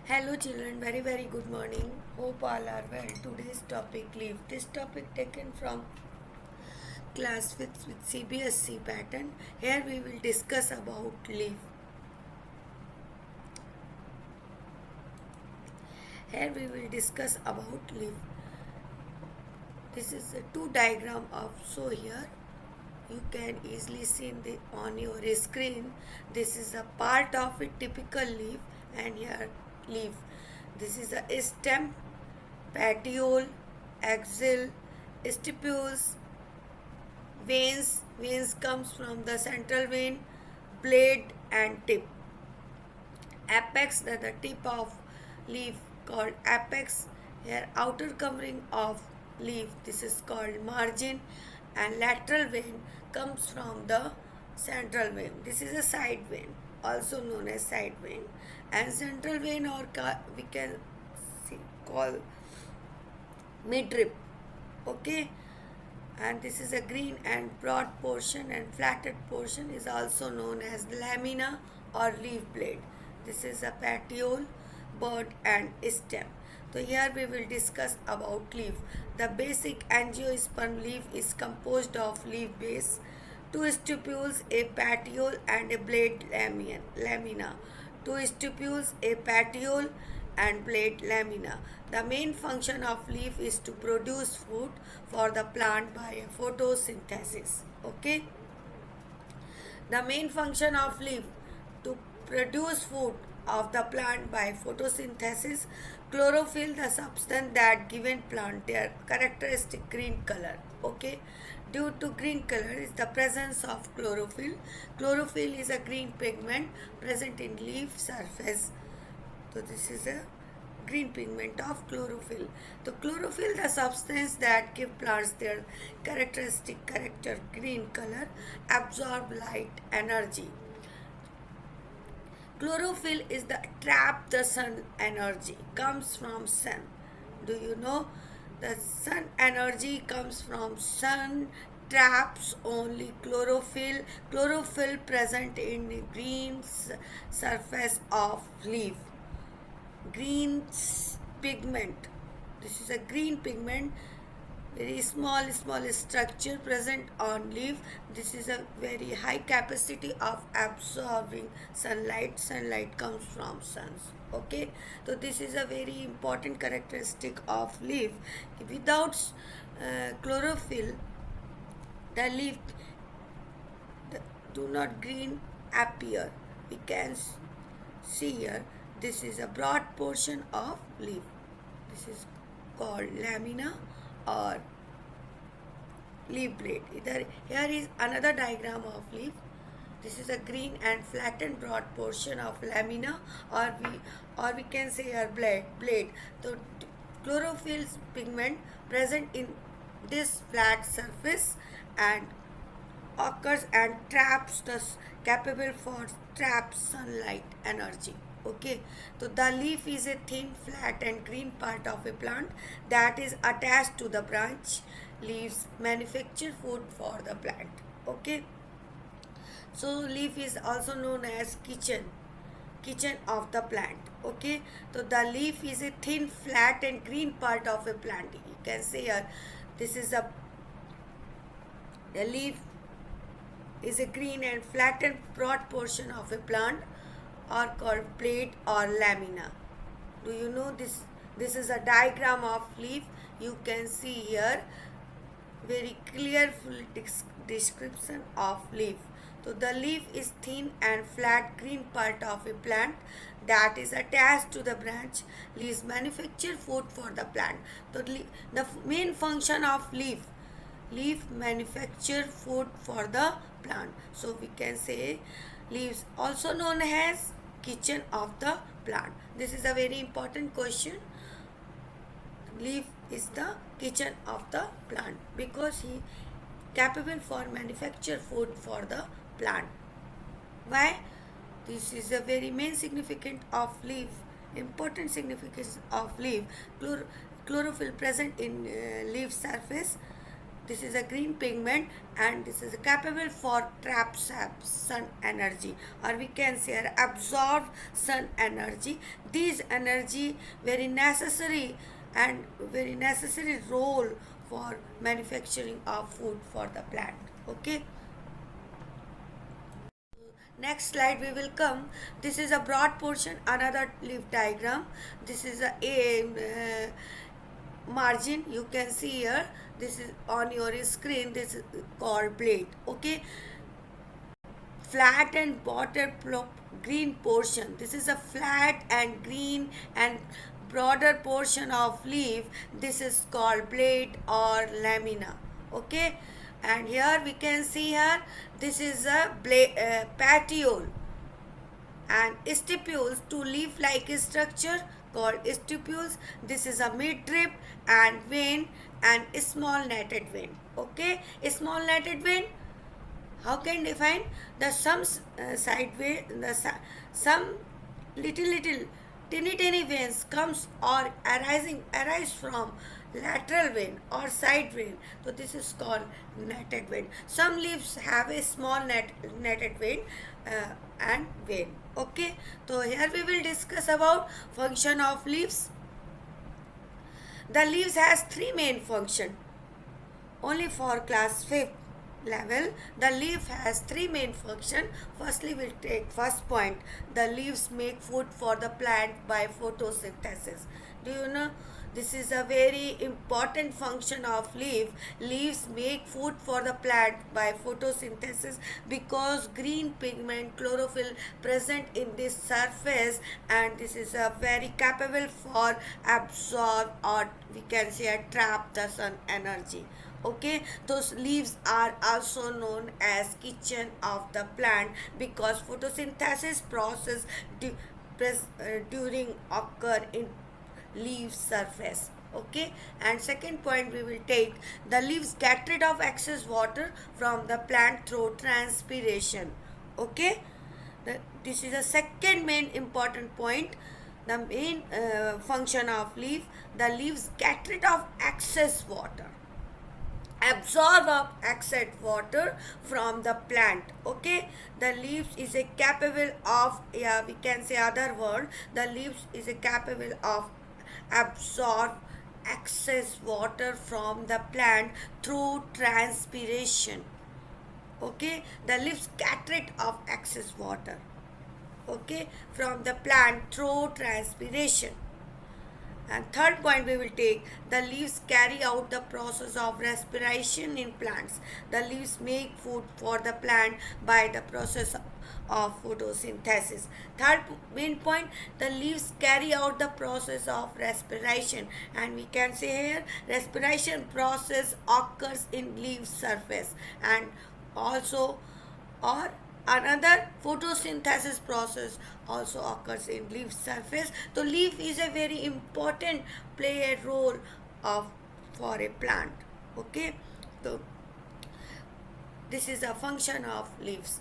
Hello children, very good morning. Hope all are well. Today's topic leave. This topic taken from class 5th with CBSC pattern. Here we will discuss about leave. Here we will discuss about leave. This is a two diagram of so here you can easily see on your screen. This is a part of a typical leaf and here leaf. This is a stem, petiole, axil, stipules, veins. Veins comes from the central vein, blade and tip. Apex, the tip of leaf called apex. Here outer covering of leaf, this is called margin, and lateral vein comes from the central vein. This is a side vein, also known as side vein, and central vein or we can call midrib. Okay, and this is a green and broad portion, and flattened portion is also known as lamina or leaf blade. This is a petiole, bud and stem. So here we will discuss about leaf. The basic angiosperm leaf is composed of leaf base, two stipules, a petiole and a blade lamina. Two stipules, a petiole and blade lamina. The main function of leaf is to produce food for the plant by photosynthesis. Okay. The main function of leaf to produce food of the plant by photosynthesis. Chlorophyll, the substance that given plant their characteristic green color. Okay, due to green color is the presence of chlorophyll. Chlorophyll is a green pigment present in leaf surface. So this is a green pigment of chlorophyll. So chlorophyll, the substance that give plants their characteristic character green color, absorb light energy. Chlorophyll is the trap the sun energy comes from sun. Do you know the sun energy comes from sun traps only chlorophyll. Chlorophyll present in the green surface of leaf. Green pigment. This is a green pigment, very small structure present on leaf. This is a very high capacity of absorbing sunlight comes from suns. Okay, so this is a very important characteristic of leaf. Without chlorophyll, the leaf do not green appear. We can see here, this is a broad portion of leaf. This is called lamina or leaf blade. Here is another diagram of leaf. This is a green and flattened broad portion of lamina or we can say a blade. So chlorophyll pigment present in this flat surface and occurs and traps the capable for trap sunlight energy. Okay, so the leaf is a thin, flat and green part of a plant that is attached to the branch. Leaves manufacture food for the plant. Okay, so leaf is also known as kitchen of the plant. Okay, so the leaf is a thin, flat and green part of a plant. You can say this is the leaf is a green and flattened broad portion of a plant or called blade or lamina. Do you know this? This is a diagram of leaf. You can see here very clear full description of leaf. So the leaf is thin and flat green part of a plant that is attached to the branch. Leaves manufacture food for the plant. So the main function of leaf manufacture food for the plant. So we can say leaves also known as kitchen of the plant. This is a very important question. Leaf is the kitchen of the plant because he capable for manufacture food for the plant. Why? This is a very main significance of leaf. Important significance of leaf. Chlorophyll present in leaf surface This is a green pigment, and this is capable for trap sun energy, or we can say absorb sun energy. These energy very necessary and very necessary role for manufacturing of food for the plant. Okay. Next slide we will come. This is a broad portion, another leaf diagram. This is a margin you can see here. This is on your screen. This is called blade. Okay. Flat and border green portion. This is a flat and green and broader portion of leaf. This is called blade or lamina. Okay. And here we can see here, this is a petiole and stipules, two leaf-like structure called stipules. This is a midrib and vein and small netted vein. Okay, small netted vein. How can define the some side vein, some little tiny veins comes or arise from lateral vein or side vein. So this is called netted vein. Some leaves have a small netted vein and vein. Okay, so here we will discuss about function of leaves. The leaves has three main function. Only for class 5th level, the leaf has three main function. Firstly, we'll take first point. The leaves make food for the plant by photosynthesis. Do you know? This is a very important function of leaf. Leaves make food for the plant by photosynthesis because green pigment chlorophyll present in this surface, and this is a very capable for absorb, or we can say trap the sun energy. Okay, those leaves are also known as kitchen of the plant because photosynthesis process during occur in leaf surface. Okay, and second point we will take, the leaves get rid of excess water from the plant through transpiration. Okay, this is the second main important point. The main function of leaf, the leaves get rid of excess water, absorb of excess water from the plant. Okay, the leaves is a capable of, yeah, we can say other word, the leaves is a capable of absorb excess water from the plant through transpiration. Okay, the leaves get rid of excess water, okay, from the plant through transpiration. And third point we will take, the leaves carry out the process of respiration in plants. The leaves make food for the plant by the process of photosynthesis. Third main point, the leaves carry out the process of respiration, and we can say here respiration process occurs in leaf surface, and also or another photosynthesis process also occurs in leaf surface. So leaf is a very important, play a role of for a plant. Okay, so this is a function of leaves.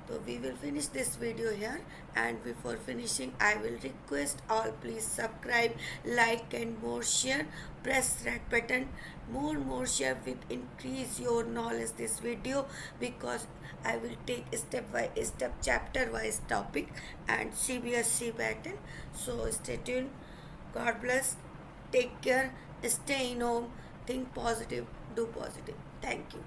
So we will finish this video here, and before finishing I will request all, please subscribe, like and more share, press red button, more share with increase your knowledge this video, because I will take step by step, chapter wise topic and CBSE pattern. So stay tuned. God bless. Take care. Stay in home. Think positive. Do positive. Thank you.